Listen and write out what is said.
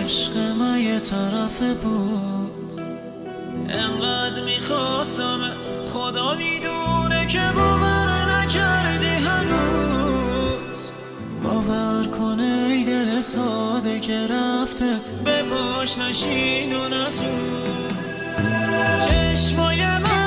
عشق من یه طرفه بود، انقدر میخواستمت خدا میدونه که باور نکردی هنوز. باور کن ای دل ساده که رفته به پاش نشین و نسون. چشمای من